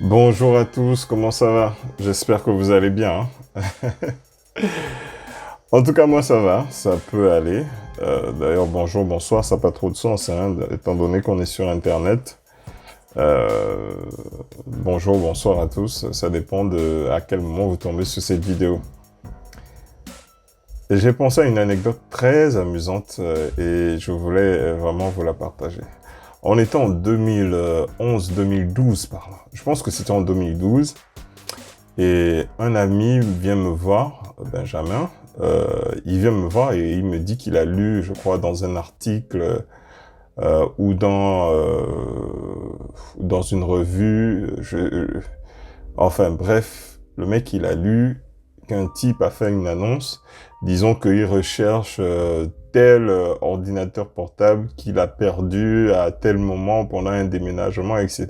Bonjour à tous, comment ça va? J'espère que vous allez bien, hein. En tout cas, moi ça va, ça peut aller. D'ailleurs, bonjour, bonsoir, ça n'a pas trop de sens, hein, étant donné qu'on est sur Internet. Euh, Bonjour, bonsoir à tous, ça dépend de à quel moment vous tombez sur cette vidéo. J'ai pensé à une anecdote très amusante et je voulais vraiment vous la partager. On était en 2011-2012 par là. Je pense que c'était en 2012. Et un ami vient me voir, Benjamin, il vient me voir et il me dit qu'il a lu, je crois, dans un article ou dans une revue. Enfin bref, le mec il a lu qu'un type a fait une annonce, disons qu'il recherche tel ordinateur portable qu'il a perdu à tel moment pendant un déménagement, etc.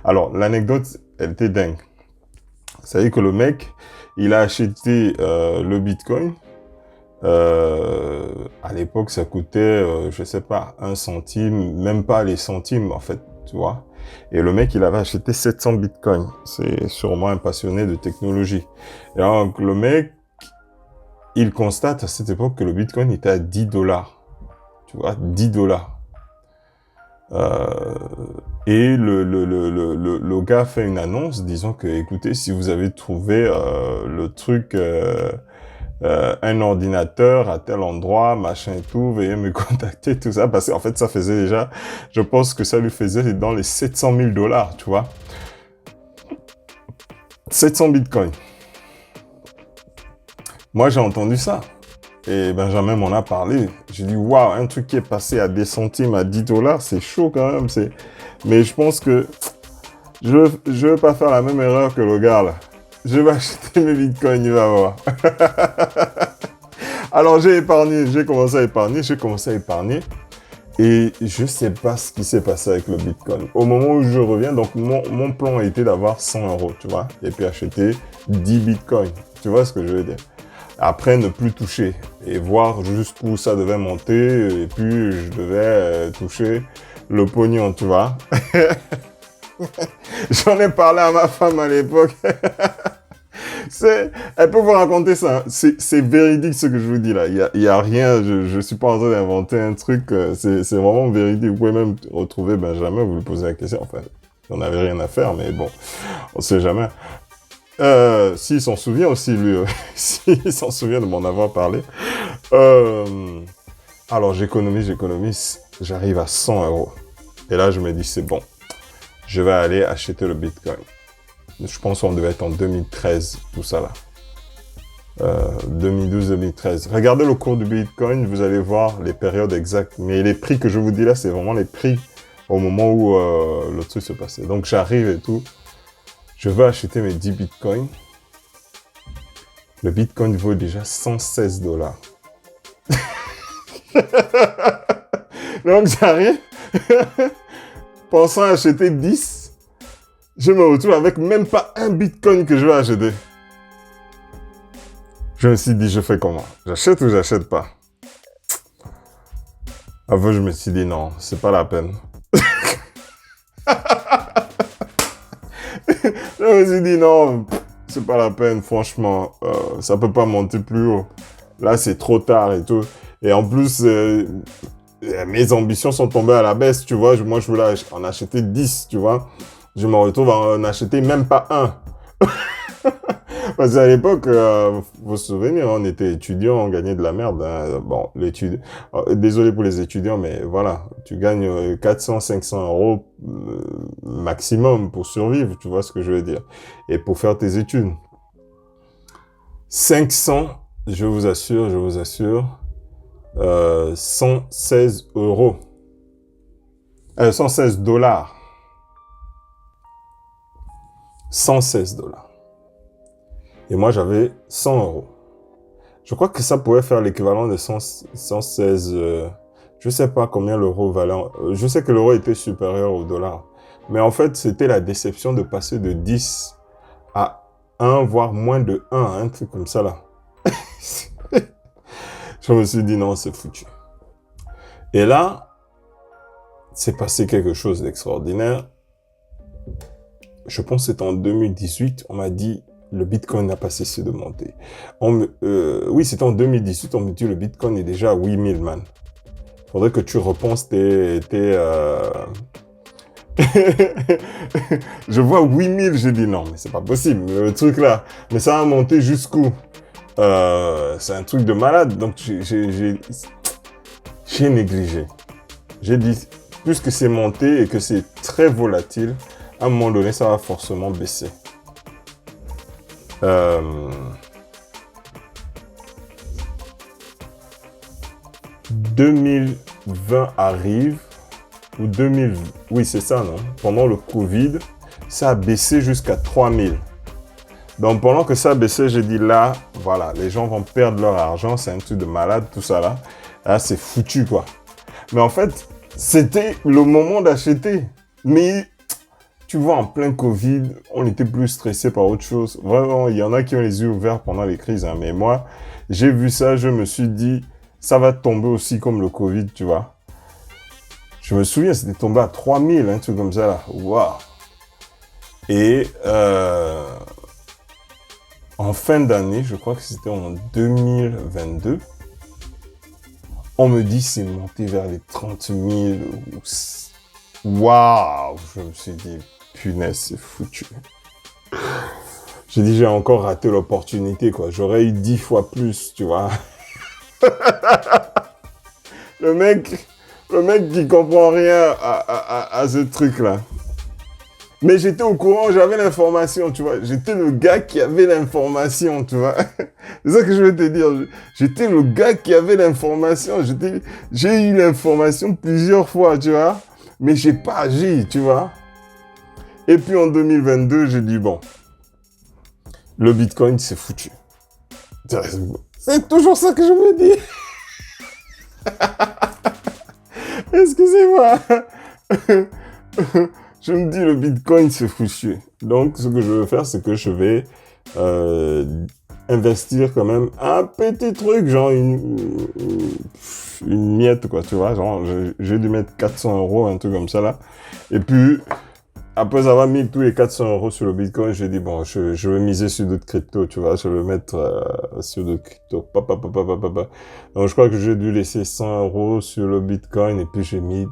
Alors l'anecdote, elle était dingue. C'est-à-dire que le mec, il a acheté le Bitcoin. À l'époque, ça coûtait, je sais pas, un centime, même pas les centimes, en fait, tu vois. Et le mec, il avait acheté 700 Bitcoins. C'est sûrement un passionné de technologie. Et donc, le mec, il constate à cette époque que le Bitcoin était à 10 dollars. Tu vois, 10 dollars. Euh, et le gars fait une annonce disant que, écoutez, si vous avez trouvé le truc, un ordinateur à tel endroit, machin et tout, veuillez me contacter, tout ça, parce qu'en fait, ça faisait déjà, je pense que ça lui faisait dans les 700 000 dollars, tu vois. 700 bitcoins. Moi, j'ai entendu ça. Et Benjamin m'en a parlé. J'ai dit, waouh, un truc qui est passé à des centimes, à 10 dollars, c'est chaud quand même. Mais je pense que je veux pas faire la même erreur que le gars là. Je vais acheter mes bitcoins, il va voir. Alors j'ai épargné, j'ai commencé à épargner. Et je sais pas ce qui s'est passé avec le bitcoin. Au moment où je reviens, donc mon plan a été d'avoir 100 euros, tu vois. Et puis acheter 10 bitcoins. Tu vois ce que je veux dire? Après, ne plus toucher et voir jusqu'où ça devait monter. Et puis, je devais toucher le pognon, tu vois. J'en ai parlé à ma femme à l'époque. Elle peut vous raconter ça. C'est véridique ce que je vous dis là. Il y a rien. Je suis pas en train d'inventer un truc. C'est vraiment véridique. Vous pouvez même retrouver Benjamin. Vous lui posez la question. Enfin, on n'avait rien à faire, mais bon, on sait jamais. S'il s'en souvient aussi, lui, s'il s'en souvient de m'en avoir parlé. Alors, j'économise, j'arrive à 100 euros. Et là, je me dis, c'est bon, je vais aller acheter le Bitcoin. Je pense qu'on devait être en 2013, tout ça là. 2012-2013. Regardez le cours du Bitcoin, vous allez voir les périodes exactes. Mais les prix que je vous dis là, c'est vraiment les prix au moment où le truc se passait. Donc, j'arrive et tout. Je veux acheter mes 10 bitcoins. Le bitcoin vaut déjà 116 dollars. Donc j'arrive, pensant acheter 10, je me retrouve avec même pas un bitcoin que je vais acheter. Je me suis dit, je fais comment? J'achète ou j'achète pas? Avant, je me suis dit, non, c'est pas la peine. Je me suis dit, non, c'est pas la peine, franchement, ça peut pas monter plus haut. Là, c'est trop tard et tout. Et en plus, mes ambitions sont tombées à la baisse, tu vois. Moi, je voulais en acheter 10, tu vois. Je me retrouve à en acheter même pas un. Parce qu'à l'époque, vous vous souvenez, on était étudiants, on gagnait de la merde. Hein. Bon, l'étude. Désolé pour les étudiants, mais voilà, tu gagnes 400, 500 euros maximum pour survivre, tu vois ce que je veux dire. Et pour faire tes études. 500, je vous assure, 116 euros. 116 dollars. 116 dollars. Et moi, j'avais 100 euros. Je crois que ça pouvait faire l'équivalent de 116... je sais pas combien l'euro valait. Je sais que l'euro était supérieur au dollar. Mais en fait, c'était la déception de passer de 10 à 1, voire moins de 1, un truc comme ça là. Je me suis dit non, c'est foutu. Et là, c'est passé quelque chose d'extraordinaire. je pense que c'était en 2018, on m'a dit, le Bitcoin n'a pas cessé de monter. Oui, c'était en 2018, on me dit, le Bitcoin est déjà à 8000, man. Faudrait que tu repenses Je vois 8000, j'ai dit non, mais c'est pas possible, le truc là. Mais ça a monté jusqu'où? C'est un truc de malade, donc j'ai négligé. J'ai dit, puisque c'est monté et que c'est très volatile, à un moment donné, ça va forcément baisser. 2020 arrive, ou 2000, oui c'est ça, non? Pendant le Covid, ça a baissé jusqu'à 3000. Donc pendant que ça baissait, j'ai dit là, voilà, les gens vont perdre leur argent, c'est un truc de malade, tout ça là. Là, c'est foutu quoi. Mais en fait, c'était le moment d'acheter. Mais tu vois, en plein Covid, on était plus stressé par autre chose. Vraiment, il y en a qui ont les yeux ouverts pendant les crises. Hein. Mais moi, j'ai vu ça, je me suis dit, ça va tomber aussi comme le Covid, tu vois. Je me souviens, c'était tombé à 3000, un truc comme ça là. Waouh. Et en fin d'année, je crois que c'était en 2022, on me dit c'est monté vers les 30 000. Waouh! Je me suis dit, punaise, c'est foutu. J'ai dit, j'ai encore raté l'opportunité, quoi. J'aurais eu 10 fois plus, tu vois. Le mec qui comprend rien à ce truc-là. Mais j'étais au courant, j'avais l'information, tu vois. J'étais le gars qui avait l'information, tu vois. C'est ça que je veux te dire. J'étais le gars qui avait l'information. J'ai eu l'information plusieurs fois, tu vois. Mais j'ai pas agi, tu vois. Et puis en 2022, j'ai dit, bon, le Bitcoin, c'est foutu. C'est toujours ça que je me dis. Excusez-moi. Je me dis, le Bitcoin, c'est foutu. Donc, ce que je veux faire, c'est que je vais investir quand même un petit truc, genre une miette, quoi, tu vois. Genre, j'ai dû mettre 400 €, un truc comme ça, là. Et puis, après avoir mis tous les 400 € sur le Bitcoin, j'ai dit, bon, je vais miser sur d'autres cryptos, tu vois. Je vais mettre sur d'autres cryptos. Donc, je crois que j'ai dû laisser 100 € sur le Bitcoin et puis j'ai mis...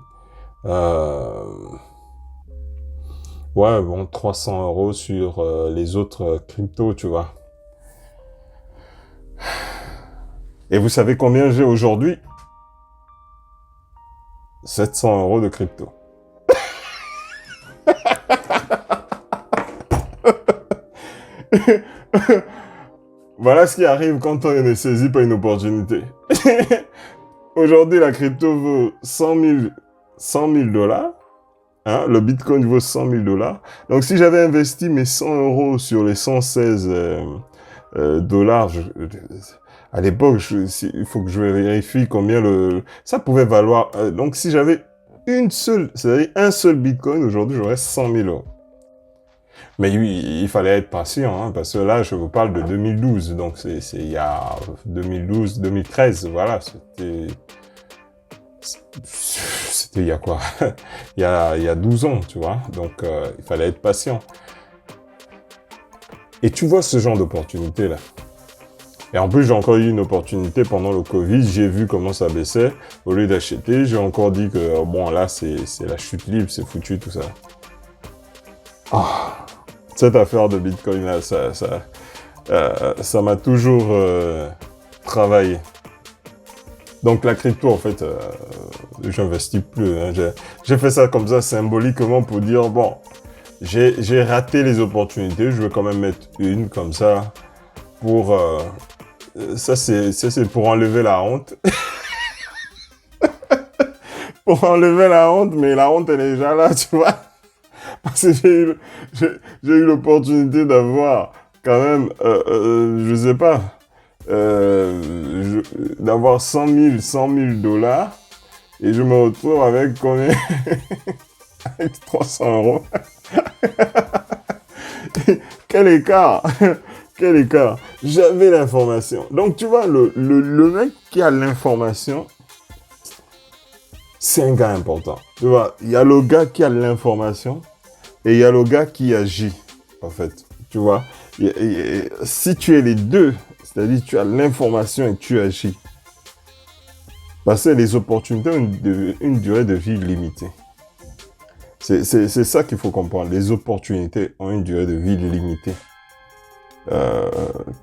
ouais, bon, 300 € sur les autres cryptos, tu vois. Et vous savez combien j'ai aujourd'hui? 700 € de crypto. Voilà ce qui arrive quand on ne saisit pas une opportunité. Aujourd'hui, la crypto vaut 100 000 $. Hein, le Bitcoin vaut 100 000 $. Donc, si j'avais investi mes 100 € sur les 116 dollars, à l'époque, il faut que je vérifie combien ça pouvait valoir. Donc, si j'avais c'est-à-dire un seul Bitcoin, aujourd'hui, j'aurais 100 000 €. Mais oui, il fallait être patient, hein, parce que là, je vous parle de 2012. Donc, c'est il y a 2012, 2013, voilà, c'était il y a quoi? il y a 12 ans, tu vois. Donc, il fallait être patient. Et tu vois ce genre d'opportunité-là. Et en plus, j'ai encore eu une opportunité pendant le Covid. J'ai vu comment ça baissait. Au lieu d'acheter, j'ai encore dit que, bon, là, c'est la chute libre, c'est foutu, tout ça. Ah, cette affaire de Bitcoin, là, ça m'a toujours travaillé. Donc la crypto, en fait, j'investis plus. Hein. J'ai fait ça comme ça symboliquement pour dire, bon, j'ai raté les opportunités, je vais quand même mettre une comme ça pour... ça, c'est pour enlever la honte. Pour enlever la honte, mais la honte, elle est déjà là, tu vois. Parce que j'ai eu l'opportunité d'avoir quand même, je sais pas, d'avoir 100 000 $ et je me retrouve avec combien? Avec 300 €. Quel écart! Quel écart! J'avais l'information. Donc tu vois, le mec qui a l'information, c'est un gars important. Tu vois, il y a le gars qui a l'information, et il y a le gars qui agit, en fait. Tu vois, si tu es les deux, c'est-à-dire tu as l'information et tu agis, parce que les opportunités ont une durée de vie limitée. C'est ça qu'il faut comprendre. Les opportunités ont une durée de vie limitée.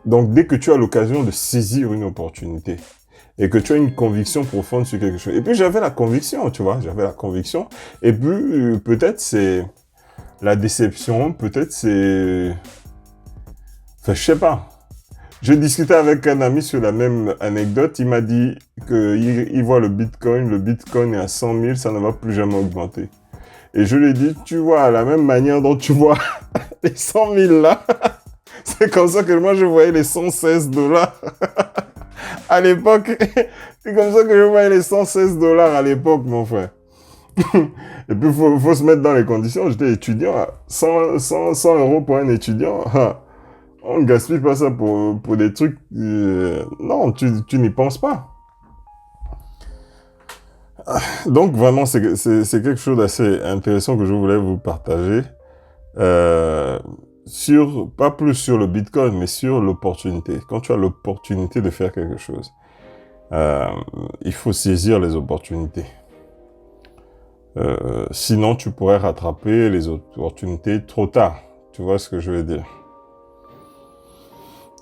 Donc, dès que tu as l'occasion de saisir une opportunité et que tu as une conviction profonde sur quelque chose. Et puis, j'avais la conviction, tu vois, j'avais la conviction. Et puis, peut-être c'est la déception, peut-être c'est... Enfin, je sais pas. J'ai discuté avec un ami sur la même anecdote. Il m'a dit qu'il voit le Bitcoin est à 100 000, ça ne va plus jamais augmenter. Et je lui ai dit, tu vois, la même manière dont tu vois les 100 000 là, c'est comme ça que moi je voyais les 116 dollars à l'époque. C'est comme ça que je voyais les 116 dollars à l'époque, mon frère. Et puis, faut se mettre dans les conditions. J'étais étudiant, 100 euros pour un étudiant. On ne gaspille pas ça pour des trucs... non, tu n'y penses pas. Donc, vraiment, c'est quelque chose d'assez intéressant que je voulais vous partager. Pas plus sur le Bitcoin, mais sur l'opportunité. Quand tu as l'opportunité de faire quelque chose, il faut saisir les opportunités. Sinon, tu pourrais rattraper les opportunités trop tard. Tu vois ce que je veux dire?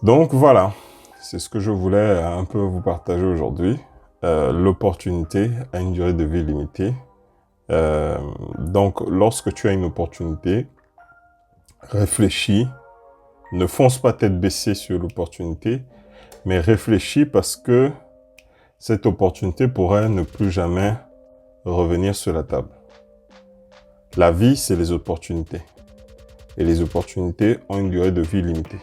Donc voilà, c'est ce que je voulais un peu vous partager aujourd'hui. L'opportunité a une durée de vie limitée. Donc lorsque tu as une opportunité, réfléchis, ne fonce pas tête baissée sur l'opportunité, mais réfléchis parce que cette opportunité pourrait ne plus jamais revenir sur la table. La vie, c'est les opportunités. Et les opportunités ont une durée de vie limitée.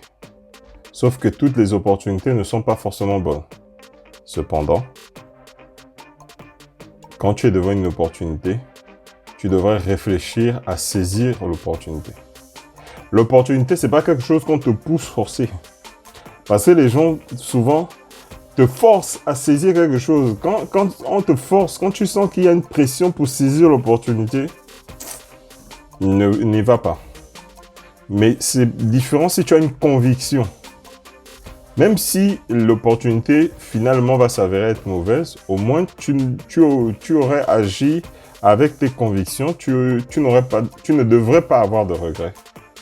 Sauf que toutes les opportunités ne sont pas forcément bonnes. Cependant, quand tu es devant une opportunité, tu devrais réfléchir à saisir l'opportunité. L'opportunité, c'est pas quelque chose qu'on te pousse forcer. Parce que les gens, souvent, te forcent à saisir quelque chose. Quand on te force, quand tu sens qu'il y a une pression pour saisir l'opportunité, n'y va pas. Mais c'est différent si tu as une conviction. Même si l'opportunité finalement va s'avérer être mauvaise, au moins tu aurais agi avec tes convictions, tu ne devrais pas avoir de regrets.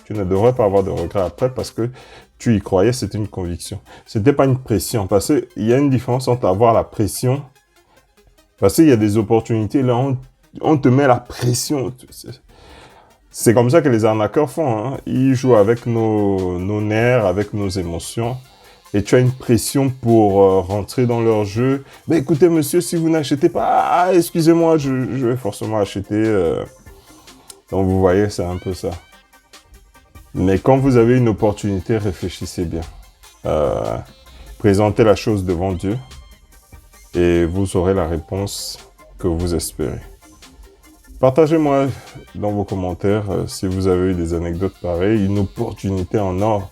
Tu ne devrais pas avoir de regrets après parce que tu y croyais, c'était une conviction. C'était pas une pression, parce qu'il y a une différence entre avoir la pression, parce qu'il y a des opportunités, là, on te met la pression. C'est comme ça que les arnaqueurs font, hein. Ils jouent avec nos nerfs, avec nos émotions. Et tu as une pression pour rentrer dans leur jeu. Ben écoutez, monsieur, si vous n'achetez pas, excusez-moi, je vais forcément acheter. Donc, vous voyez, c'est un peu ça. Mais quand vous avez une opportunité, réfléchissez bien. Présentez la chose devant Dieu et vous aurez la réponse que vous espérez. Partagez-moi dans vos commentaires si vous avez eu des anecdotes pareilles, une opportunité en or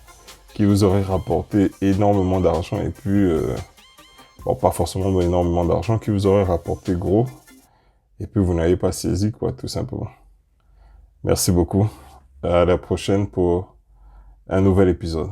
qui vous aurait rapporté énormément d'argent et puis, bon, pas forcément énormément d'argent, qui vous aurait rapporté gros et puis vous n'avez pas saisi, quoi, tout simplement. Merci beaucoup. À la prochaine pour un nouvel épisode.